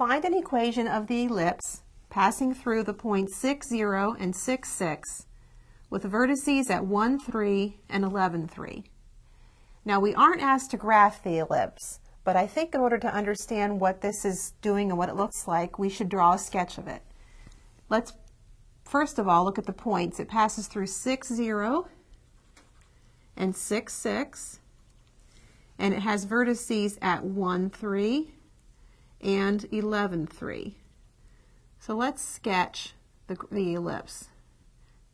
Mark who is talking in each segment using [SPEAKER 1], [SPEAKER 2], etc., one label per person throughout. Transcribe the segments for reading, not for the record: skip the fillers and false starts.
[SPEAKER 1] find an equation of the ellipse passing through the points 6, 0 and 6, 6 with vertices at 1, 3 and 11, 3. Now we aren't asked to graph the ellipse, but I think in order to understand what this is doing and what it looks like, we should draw a sketch of it. Let's first of all look at the points. It passes through 6, 0 and 6, 6, and it has vertices at 1, 3 and 11, 3. So let's sketch the ellipse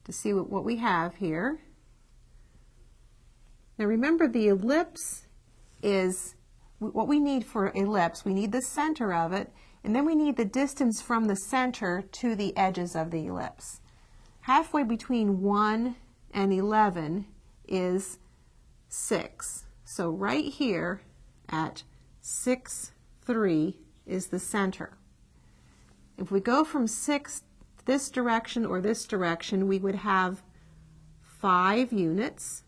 [SPEAKER 1] to see what we have here. Now remember, the ellipse is what we need for ellipse. We need the center of it, and then we need the distance from the center to the edges of the ellipse. Halfway between 1 and 11 is 6. So right here at 6, 3 is the center. If we go from 6 this direction or this direction, we would have 5 units.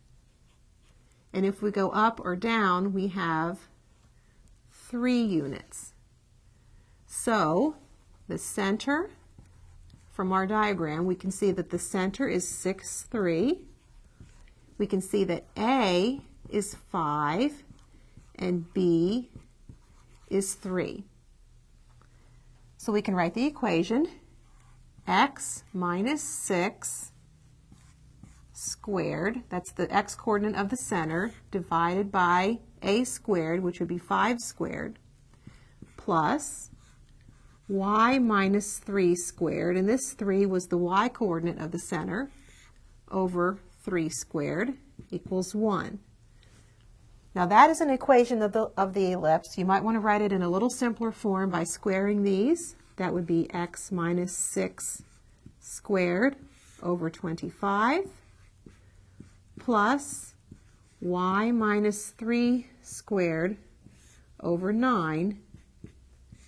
[SPEAKER 1] And if we go up or down, we have 3 units. So the center, from our diagram, we can see that the center is 6, 3. We can see that A is 5 and B is 3. So we can write the equation x minus 6 squared, that's the x coordinate of the center, divided by a squared, which would be 5 squared, plus y minus 3 squared, and this 3 was the y coordinate of the center, over 3 squared equals 1. Now that is an equation of the ellipse. You might want to write it in a little simpler form by squaring these. That would be x minus 6 squared over 25 plus y minus 3 squared over 9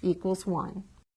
[SPEAKER 1] equals 1.